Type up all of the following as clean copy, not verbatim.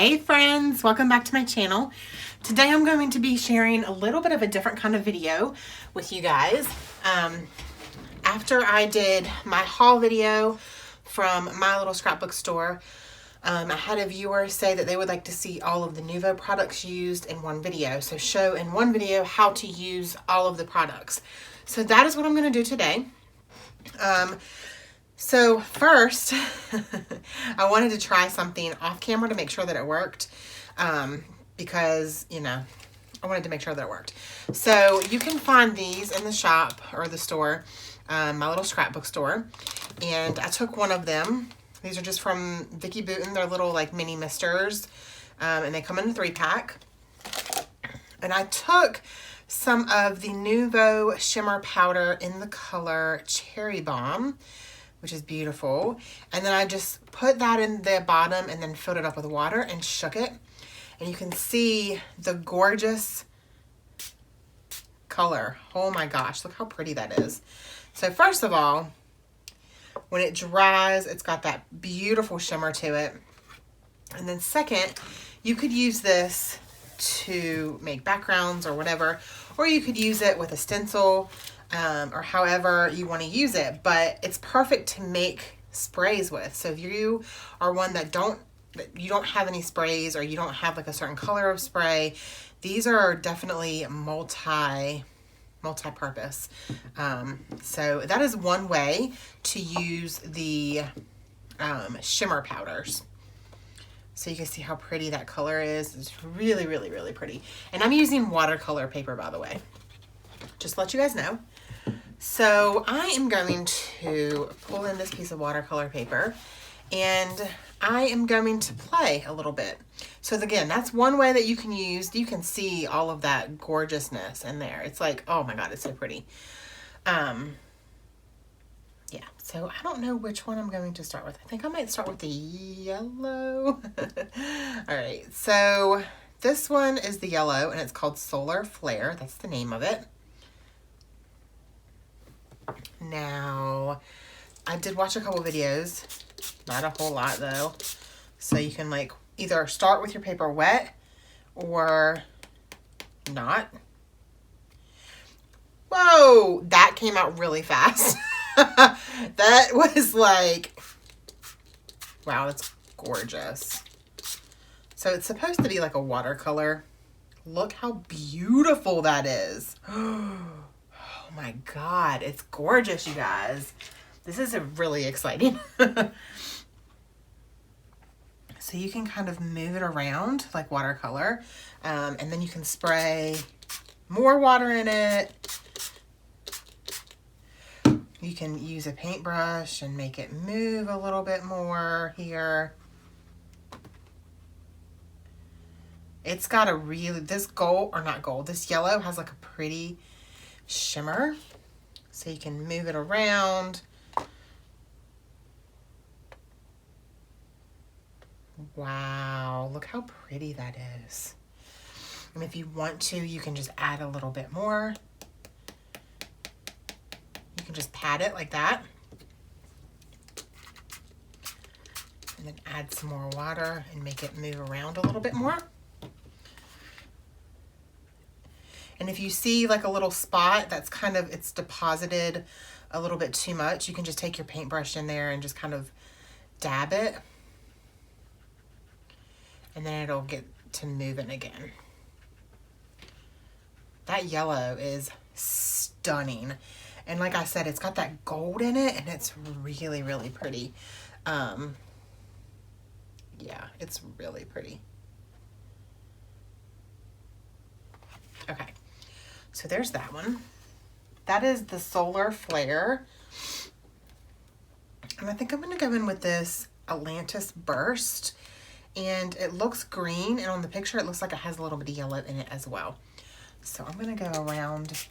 Hey friends, welcome back to my channel. Today I'm going to be sharing a little bit of a different kind of video with you guys. After I did my haul video from my little scrapbook store, I had a viewer say that they would like to see all of the Nuvo products used in one video. So show in one video how to use all of the products. So that is what I'm going to do today. So first, I wanted to try something off camera to make sure that it worked, because, you know, I wanted to make sure that it worked. So you can find these in the shop or the store, my little scrapbook store, and I took one of them. These are just from Vicki Boutin. They're little like mini misters, and they come in a 3-pack. And I took some of the Nuvo shimmer powder in the color Cherry Bomb, which is beautiful. And then I just put that in the bottom and then filled it up with water and shook it. And you can see the gorgeous color. Oh my gosh, look how pretty that is. So first of all, when it dries, it's got that beautiful shimmer to it. And then second, you could use this to make backgrounds or whatever, or you could use it with a stencil, or however you want to use it, but it's perfect to make sprays with. So if you are one that you don't have any sprays, or you don't have like a certain color of spray, these are definitely multi-purpose. So that is one way to use the shimmer powders. So you can see how pretty that color is. It's really, really, really pretty. And I'm using watercolor paper, by the way. Just to let you guys know. So I am going to pull in this piece of watercolor paper, and I am going to play a little bit. So again, that's one way that you can see all of that gorgeousness in there. It's like, oh my God, it's so pretty. Yeah, so I don't know which one I'm going to start with. I think I might start with the yellow. All right, so this one is the yellow, and it's called Solar Flare. That's the name of it. Now, I did watch a couple videos, not a whole lot though. So you can like either start with your paper wet or not. Whoa, that came out really fast. That was like, wow, that's gorgeous. So it's supposed to be like a watercolor. Look how beautiful that is. Oh my God, it's gorgeous, you guys. This is really exciting. So you can kind of move it around like watercolor, and then you can spray more water in it. You can use a paintbrush and make it move a little bit more here. It's got a really, this yellow has like a pretty shimmer. So you can move it around. Wow, look how pretty that is. And if you want to, you can just add a little bit more. You can just pat it like that. And then add some more water and make it move around a little bit more. And if you see like a little spot that's kind of, it's deposited a little bit too much, you can just take your paintbrush in there and just kind of dab it. And then it'll get to moving again. That yellow is stunning. And like I said, it's got that gold in it, and it's really, really pretty. Yeah, it's really pretty. Okay, so there's that one. That is the Solar Flare. And I think I'm gonna go in with this Atlantis Burst. And it looks green, and on the picture it looks like it has a little bit of yellow in it as well. So I'm gonna go around,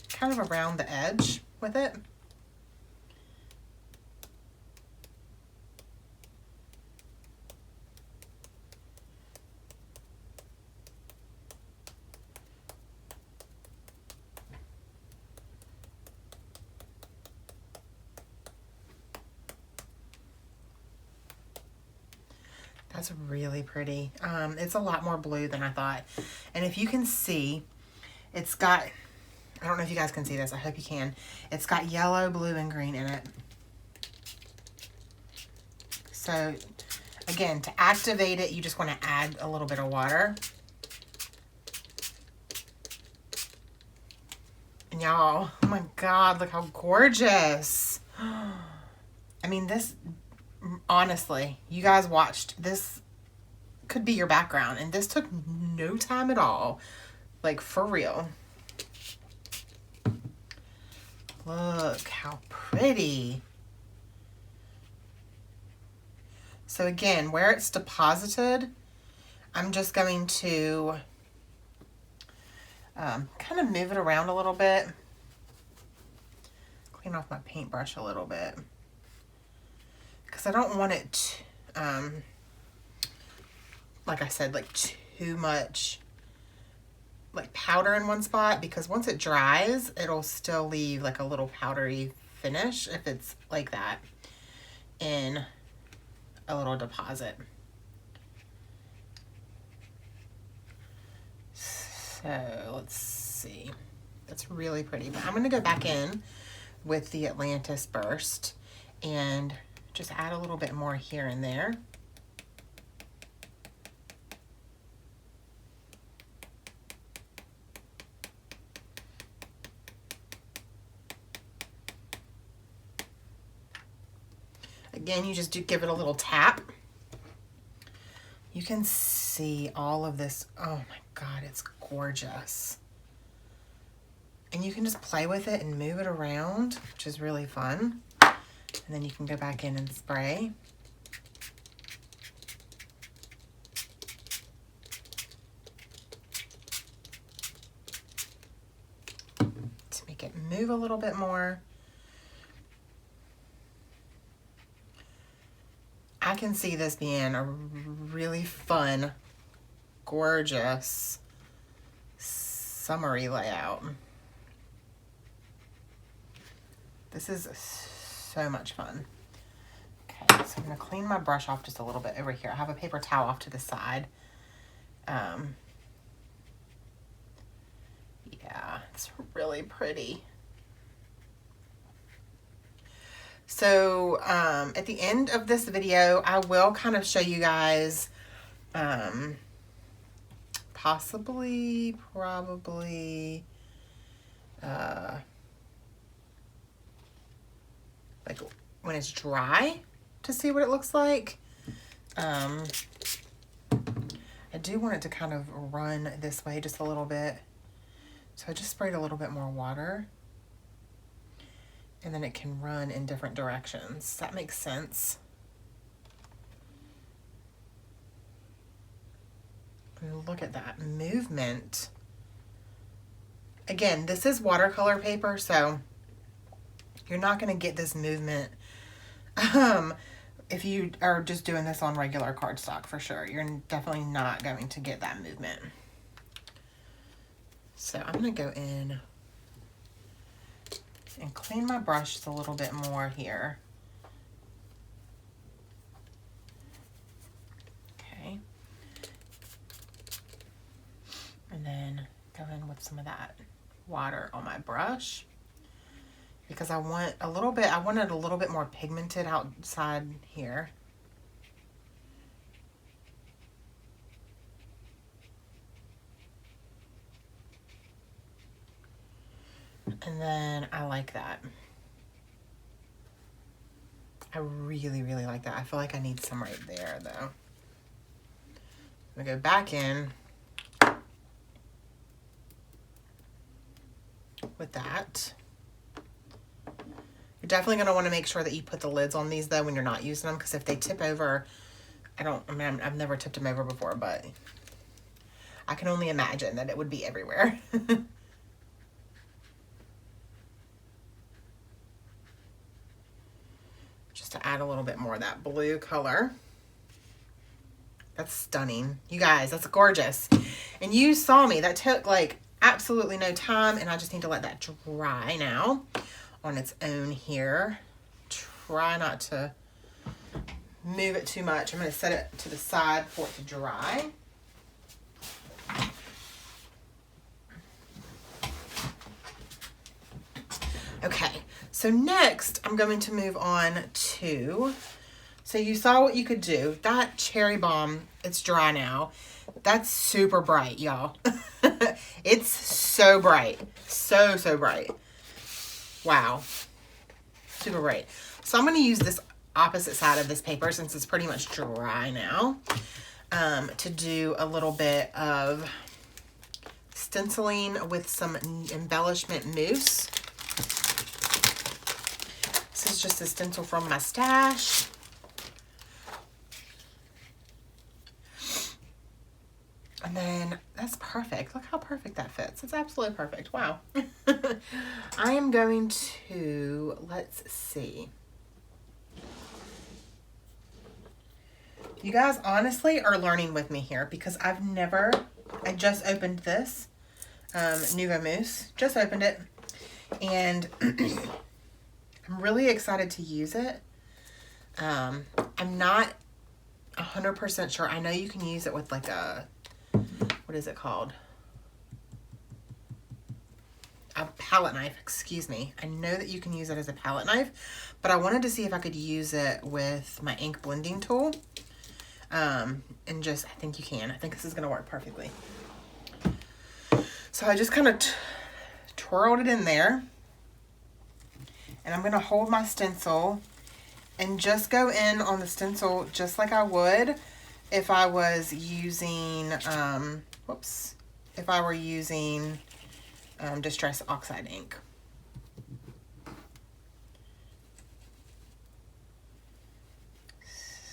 kind of around the edge with it. That's really pretty. It's a lot more blue than I thought. And if you can see, it's got, I don't know if you guys can see this. I hope you can. It's got yellow, blue, and green in it. So again, to activate it, you just want to add a little bit of water. And y'all, oh my God, look how gorgeous. I mean, this, honestly, you guys watched, this could be your background, and this took no time at all. Like, for real. Look how pretty. So again, where it's deposited, I'm just going to kind of move it around a little bit. Clean off my paintbrush a little bit. Because I don't want it, like I said, like too much like powder in one spot, because once it dries, it'll still leave like a little powdery finish if it's like that in a little deposit. So let's see. That's really pretty. But I'm going to go back in with the Atlantis Burst and just add a little bit more here and there. Again, you just do give it a little tap. You can see all of this. Oh my God, it's gorgeous. And you can just play with it and move it around, which is really fun. And then you can go back in and spray. To make it move a little bit more. I can see this being a really fun, gorgeous, summery layout. This is so much fun. Okay, so I'm gonna clean my brush off just a little bit over here. I have a paper towel off to the side. Yeah, it's really pretty. So at the end of this video, I will kind of show you guys probably like when it's dry to see what it looks like. I do want it to kind of run this way just a little bit. So I just sprayed a little bit more water. And then it can run in different directions. That makes sense. And look at that movement. Again, this is watercolor paper, so you're not going to get this movement if you are just doing this on regular cardstock, for sure. You're definitely not going to get that movement. So I'm going to go in and clean my brush just a little bit more here. Okay. And then go in with some of that water on my brush, because I wanted a little bit more pigmented outside here. And then I like that. I really, really like that. I feel like I need some right there, though. I'm going to go back in with that. You're definitely going to want to make sure that you put the lids on these, though, when you're not using them, because if they tip over, I've never tipped them over before, but I can only imagine that it would be everywhere. To add a little bit more of that blue color. That's stunning. You guys, that's gorgeous. And you saw me. That took like absolutely no time, and I just need to let that dry now on its own here. Try not to move it too much. I'm going to set it to the side for it to dry. Okay, so next I'm going to move on to, so you saw what you could do. That cherry bomb, it's dry now. That's super bright, y'all. It's so bright. So, so bright. Wow. Super bright. So I'm going to use this opposite side of this paper since it's pretty much dry now, to do a little bit of stenciling with some embellishment mousse. This is just a stencil from my stash. And then that's perfect. Look how perfect that fits. It's absolutely perfect. Wow. I am going to, let's see. You guys honestly are learning with me here because I just opened this Nuvo Mousse. Just opened it. And I'm really excited to use it. I'm not 100% sure. I know you can use it with like a, what is it called? A palette knife, excuse me. I know that you can use it as a palette knife, but I wanted to see if I could use it with my ink blending tool. And just, I think you can. I think this is going to work perfectly. So I just kind of twirled it in there. And I'm going to hold my stencil and just go in on the stencil just like I would if I was using, if I were using Distress Oxide ink.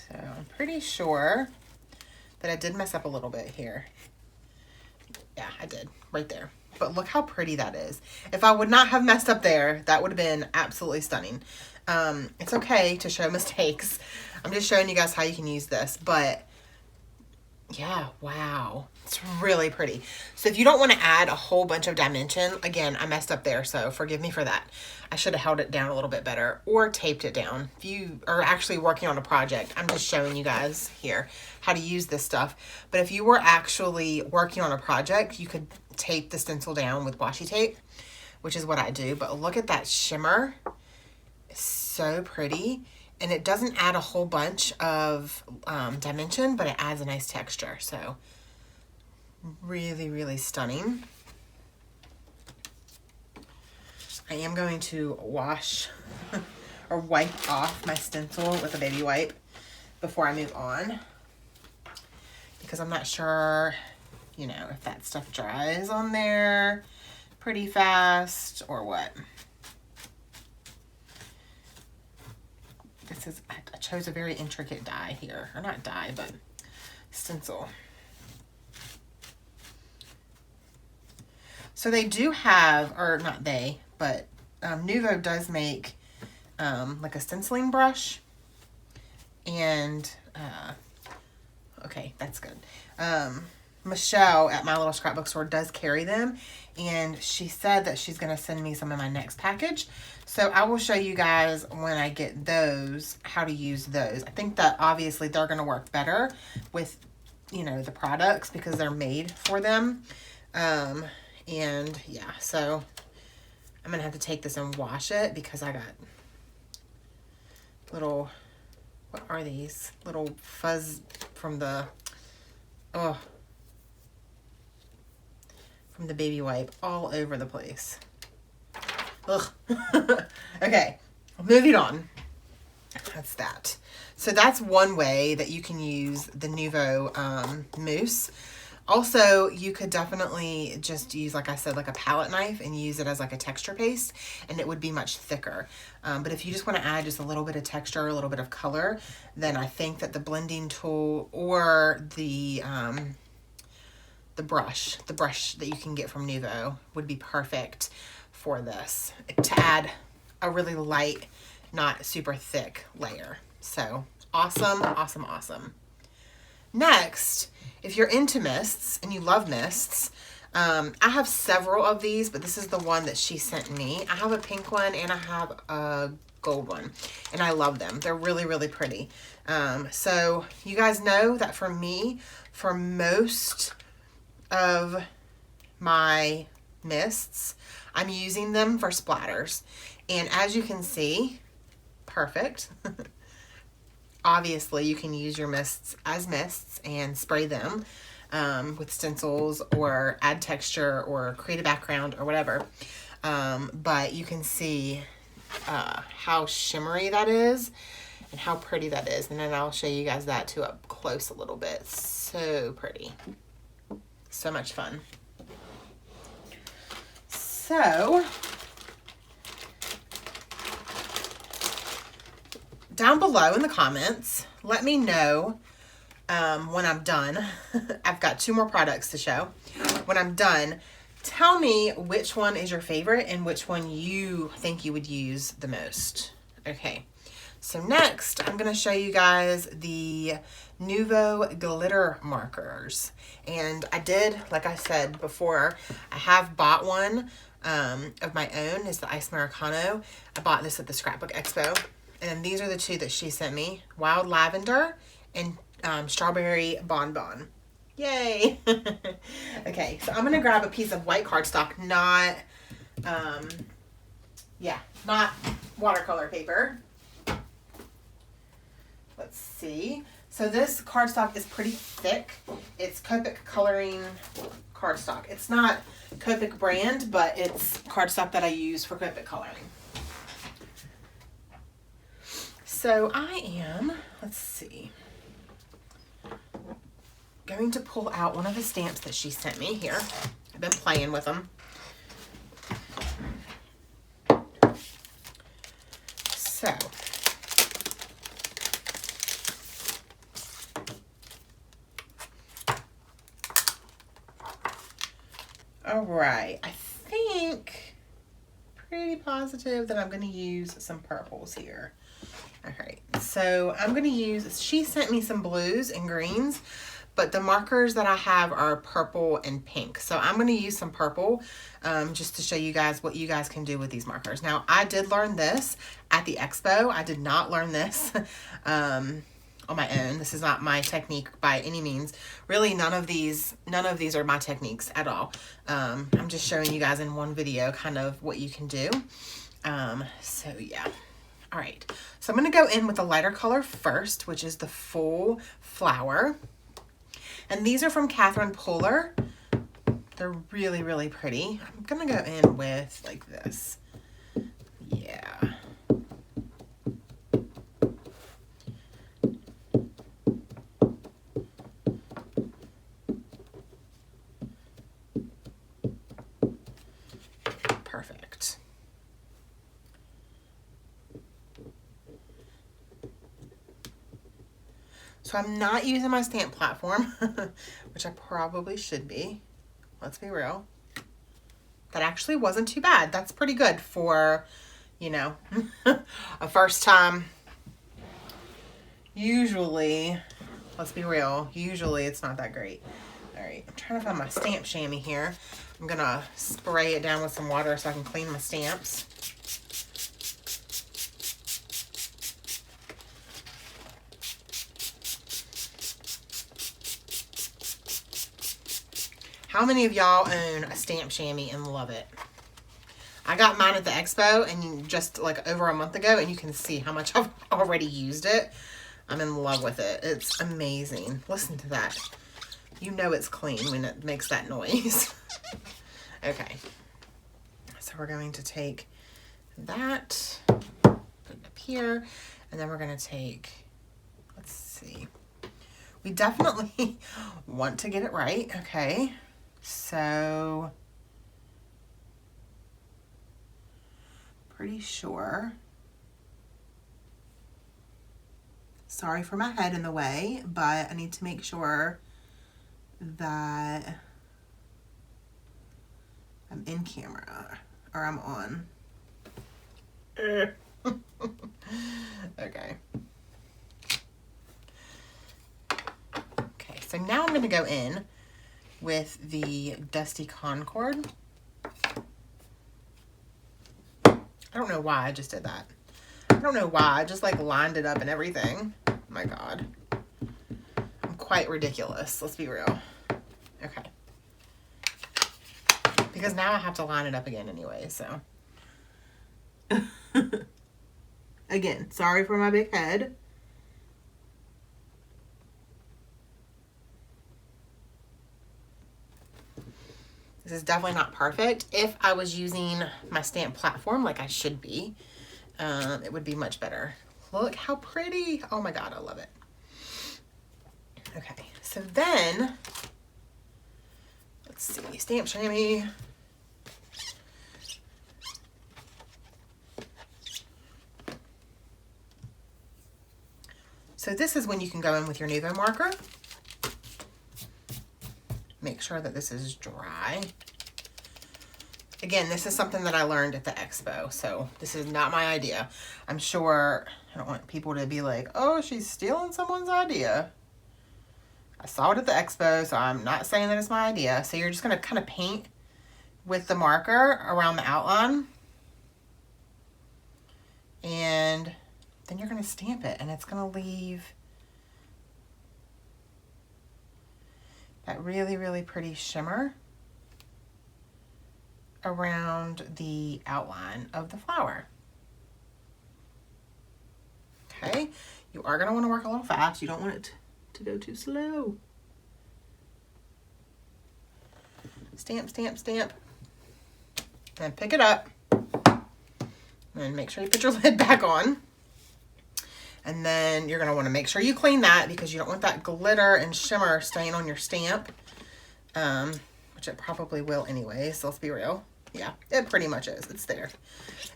So I'm pretty sure that I did mess up a little bit here. Yeah, I did, right there. But look how pretty that is. If I would not have messed up there, that would have been absolutely stunning. It's okay to show mistakes. I'm just showing you guys how you can use this. But yeah, wow. It's really pretty. So if you don't want to add a whole bunch of dimension, again, I messed up there, so forgive me for that. I should have held it down a little bit better or taped it down. If you are actually working on a project, I'm just showing you guys here how to use this stuff. But if you were actually working on a project, you could tape the stencil down with washi tape, which is what I do. But look at that shimmer. It's so pretty. And it doesn't add a whole bunch of dimension, but it adds a nice texture. So really, really stunning. I am going to wash or wipe off my stencil with a baby wipe before I move on, because I'm not sure, you know, if that stuff dries on there pretty fast or what. This is, I chose a very intricate die here, or not die, but stencil. So they do have, or not they, but Nuvo does make like a stenciling brush. And, okay, that's good. Michelle at My Little Scrapbook Store does carry them. And she said that she's going to send me some in my next package. So I will show you guys when I get those, how to use those. I think that obviously they're going to work better with, you know, the products because they're made for them. And yeah, so I'm going to have to take this and wash it because I got little, what are these? Little fuzz from the, from the baby wipe all over the place. Ugh. Okay, moving on. That's that. So that's one way that you can use the Nuvo mousse. Also, you could definitely just use, like I said, like a palette knife and use it as like a texture paste, and it would be much thicker. But if you just want to add just a little bit of texture, a little bit of color, then I think that the blending tool or the brush that you can get from Nuvo would be perfect for this, to add a really light, not super thick layer. So awesome, awesome, awesome. Next, if you're into mists and you love mists, I have several of these, but this is the one that she sent me. I have a pink one and I have a gold one. And I love them. They're really, really pretty. So you guys know that for me, for most of my mists, I'm using them for splatters. And as you can see, perfect. Obviously, you can use your mists as mists and spray them with stencils or add texture or create a background or whatever. But you can see how shimmery that is and how pretty that is. And then I'll show you guys that too up close a little bit. So pretty. So much fun. So, down below in the comments, let me know when I'm done. I've got 2 more products to show. When I'm done, tell me which one is your favorite and which one you think you would use the most. Okay, so next I'm going to show you guys the Nuvo glitter markers. And I did, like I said before, I have bought one of my own. It's the Ice Americano. I bought this at the Scrapbook Expo. And these are the 2 that she sent me. Wild Lavender and Strawberry Bonbon. Yay! Okay, so I'm going to grab a piece of white cardstock, not watercolor paper. Let's see. So this cardstock is pretty thick. It's Copic coloring cardstock. It's not Copic brand, but it's cardstock that I use for Copic coloring. So I am, let's see, going to pull out one of the stamps that she sent me here. I've been playing with them. So, all right, I think pretty positive that I'm going to use some purples here. All right, so I'm going to use, she sent me some blues and greens, but the markers that I have are purple and pink. So I'm going to use some purple just to show you guys what you guys can do with these markers. Now, I did learn this at the expo. I did not learn this on my own. This is not my technique by any means. Really, none of these are my techniques at all. I'm just showing you guys in one video kind of what you can do. So yeah. All right, so I'm going to go in with the lighter color first, which is the Full Flower. And these are from Catherine Poehler. They're really, really pretty. I'm going to go in with like this. Yeah. Perfect. So I'm not using my stamp platform, which I probably should be. Let's be real. That actually wasn't too bad. That's pretty good for, you know, a first time. Usually, let's be real, usually it's not that great. All right, I'm trying to find my stamp chamois here. I'm gonna spray it down with some water so I can clean my stamps. How many of y'all own a stamp chamois and love it? I got mine at the expo and just like over a month ago, and you can see how much I've already used it. I'm in love with it. It's amazing. Listen to that. You know it's clean when it makes that noise. Okay. So we're going to take that, put it up here, and then we're going to take, let's see. We definitely want to get it right. Okay. So, pretty sure. Sorry for my head in the way, but I need to make sure that I'm in camera or I'm on. Okay. Okay, so now I'm going to go in with the Dusty Concord. I don't know why I just did that. don't know why. I just like lined it up and everything. Oh my God. I'm quite ridiculous. Let's be real. Okay. Because now I have to line it up again anyway, so. Again, sorry for my big head. This is definitely not perfect. If I was using my stamp platform like I should be, it would be much better. Look how pretty. Oh my God, I love it. Okay, so then, let's see, stamp chamois. So this is when you can go in with your Nuvo marker. Make sure that this is dry. Again, this is something that I learned at the expo, so this is not my idea. I'm sure I don't want people to be like, oh, she's stealing someone's idea. I saw it at the expo, so I'm not saying that it's my idea. So you're just going to kind of paint with the marker around the outline. And then you're going to stamp it, and it's going to leave that really, really pretty shimmer around the outline of the flower. Okay, you are going to want to work a little fast. You don't want it to go too slow. Stamp, stamp, stamp. And pick it up. And make sure you put your lid back on. And then you're going to want to make sure you clean that because you don't want that glitter and shimmer staying on your stamp. Which it probably will anyway, so let's be real. Yeah, it pretty much is. It's there.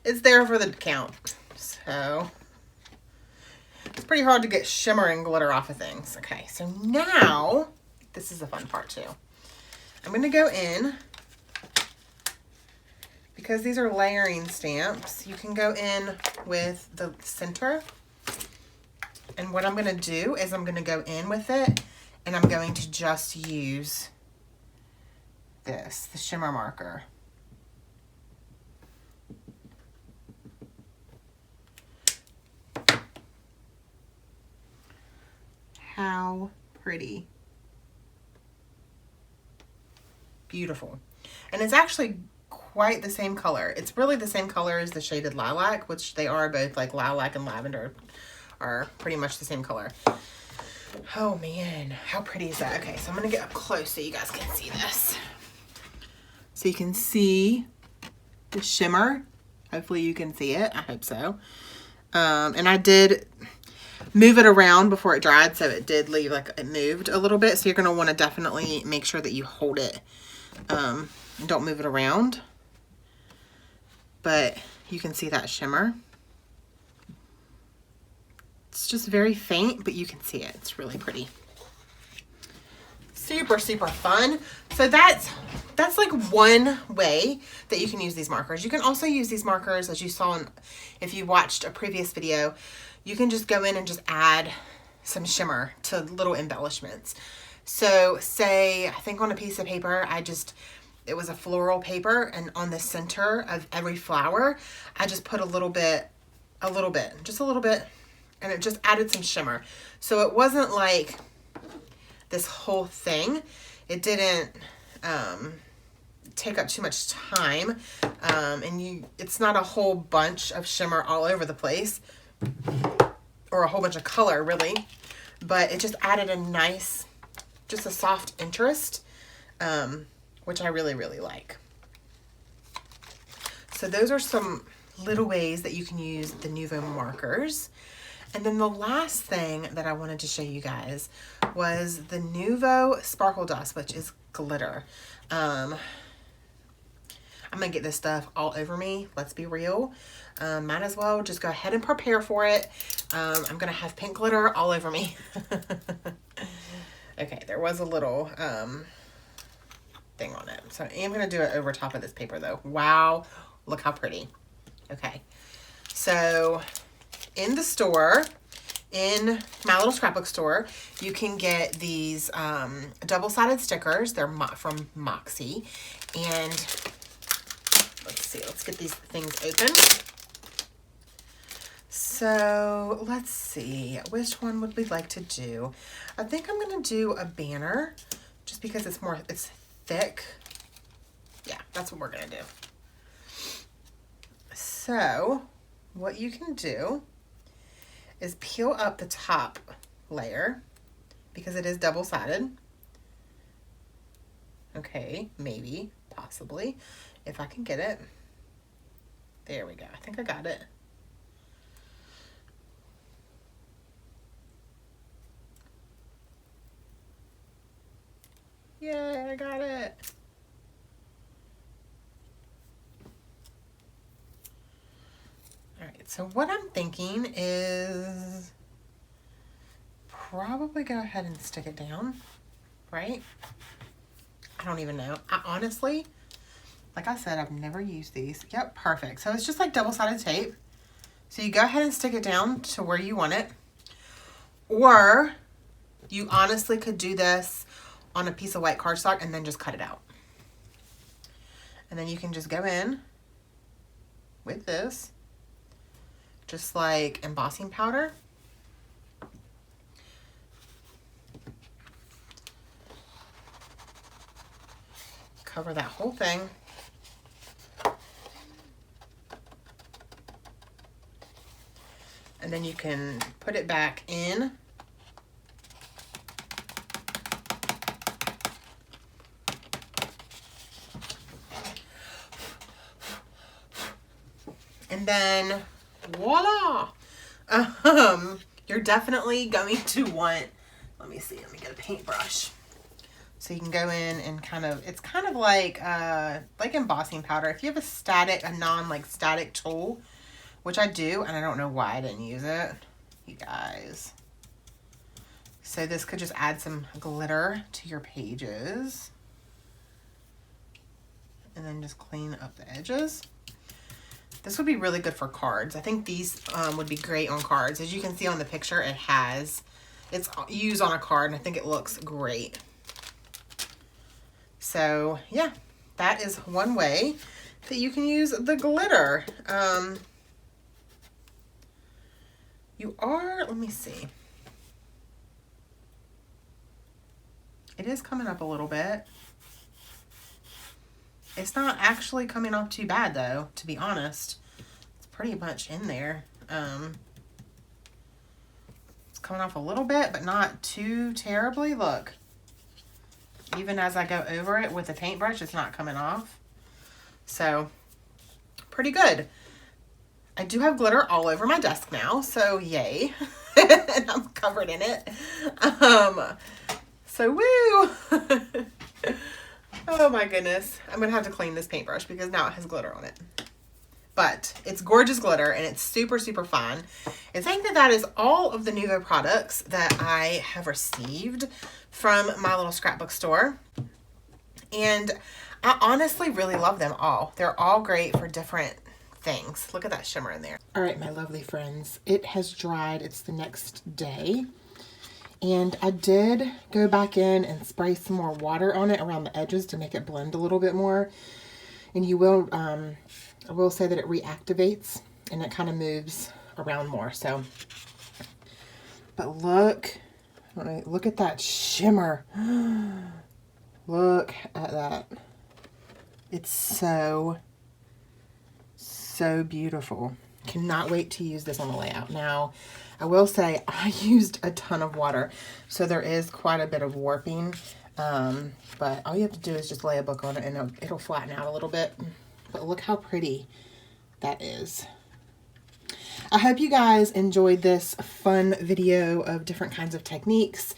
It's there for the count. So it's pretty hard to get shimmer and glitter off of things. Okay, so now, this is the fun part too. I'm going to go in, because these are layering stamps, you can go in with the center. And what I'm going to do is I'm going to go in with it, and I'm going to just use this, the shimmer marker. How pretty. Beautiful. And it's actually quite the same color. It's really the same color as the shaded lilac, which they are both, like lilac and lavender are pretty much the same color. Oh man, how pretty is that? Okay, so I'm gonna get up close so you guys can see this. So you can see the shimmer. Hopefully you can see it. I hope so. And I did move it around before it dried, so it did leave, like, it moved a little bit. So you're going to want to definitely make sure that you hold it. And don't move it around. But you can see that shimmer. It's just very faint, but you can see it. It's really pretty. Super, super fun. So that's like one way that you can use these markers. You can also use these markers, as you saw if you watched a previous video, you can just go in and just add some shimmer to little embellishments. So say, I think on a piece of paper, it was a floral paper, and on the center of every flower, I just put a little bit, just a little bit, and it just added some shimmer. So it wasn't like this whole thing. It didn't take up too much time, and it's not a whole bunch of shimmer all over the place, or a whole bunch of color really, but it just added a nice, just a soft interest, which I really, really like. So those are some little ways that you can use the Nuvo markers. And then the last thing that I wanted to show you guys was the Nuvo Sparkle Dust, which is glitter. I'm gonna get this stuff all over me, let's be real. Might as well just go ahead and prepare for it. I'm gonna have pink glitter all over me. Okay, there was a little thing on it. So I am gonna do it over top of this paper though. Wow, look how pretty. Okay, so in the store, in my little scrapbook store, you can get these double-sided stickers. They're from Moxie. And let's see, let's get these things open. So let's see, which one would we like to do? I think I'm gonna do a banner just because it's thick. Yeah, that's what we're gonna do. So what you can do is peel up the top layer because it is double-sided. Okay, maybe, possibly, if I can get it. There we go. I think I got it. Yay, I got it. All right, so what I'm thinking is probably go ahead and stick it down, right? I don't even know. I honestly, like I said, I've never used these. Yep, perfect. So it's just like double-sided tape. So you go ahead and stick it down to where you want it. Or you honestly could do this on a piece of white cardstock and then just cut it out. And then you can just go in with this, just like embossing powder. Cover that whole thing. And then you can put it back in. And then voila! You're definitely going to want, let me see, let me get a paintbrush. So you can go in and it's kind of like embossing powder. If you have a non-static tool, which I do, and I don't know why I didn't use it, you guys. So this could just add some glitter to your pages. And then just clean up the edges. This would be really good for cards. I think these would be great on cards. As you can see on the picture, it's used on a card, and I think it looks great. So yeah, that is one way that you can use the glitter. Let me see. It is coming up a little bit. It's not actually coming off too bad though, to be honest. It's pretty much in there. It's coming off a little bit, but not too terribly. Look. Even as I go over it with a paintbrush, it's not coming off. So, pretty good. I do have glitter all over my desk now, so yay. And I'm covered in it. So woo! Oh my goodness. I'm going to have to clean this paintbrush because now it has glitter on it. But it's gorgeous glitter and it's super, super fun. I think that is all of the Nuvo products that I have received from my little scrapbook store. And I honestly really love them all. They're all great for different things. Look at that shimmer in there. All right, my lovely friends, it has dried. It's the next day. And I did go back in and spray some more water on it around the edges to make it blend a little bit more. And you will, I will say that it reactivates and it kind of moves around more. So, but look at that shimmer. Look at that. It's so beautiful. Cannot wait to use this on the layout. Now, I will say I used a ton of water, so there is quite a bit of warping, but all you have to do is just lay a book on it and it'll flatten out a little bit. But look how pretty that is. I hope you guys enjoyed this fun video of different kinds of techniques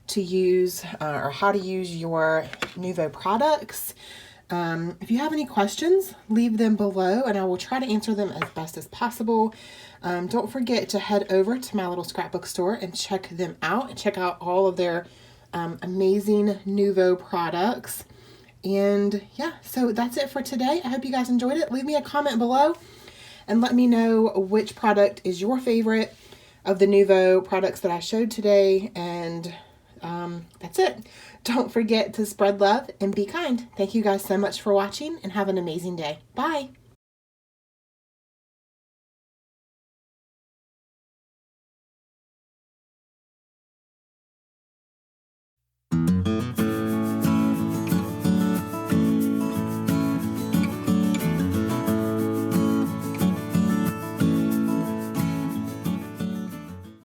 to use or how to use your Nuvo products. If you have any questions, leave them below and I will try to answer them as best as possible. Don't forget to head over to my little scrapbook store and check them out and check out all of their amazing Nuvo products. And yeah, so that's it for today. I hope you guys enjoyed it. Leave me a comment below and let me know which product is your favorite of the Nuvo products that I showed today. And that's it. Don't forget to spread love and be kind. Thank you guys so much for watching and have an amazing day. Bye.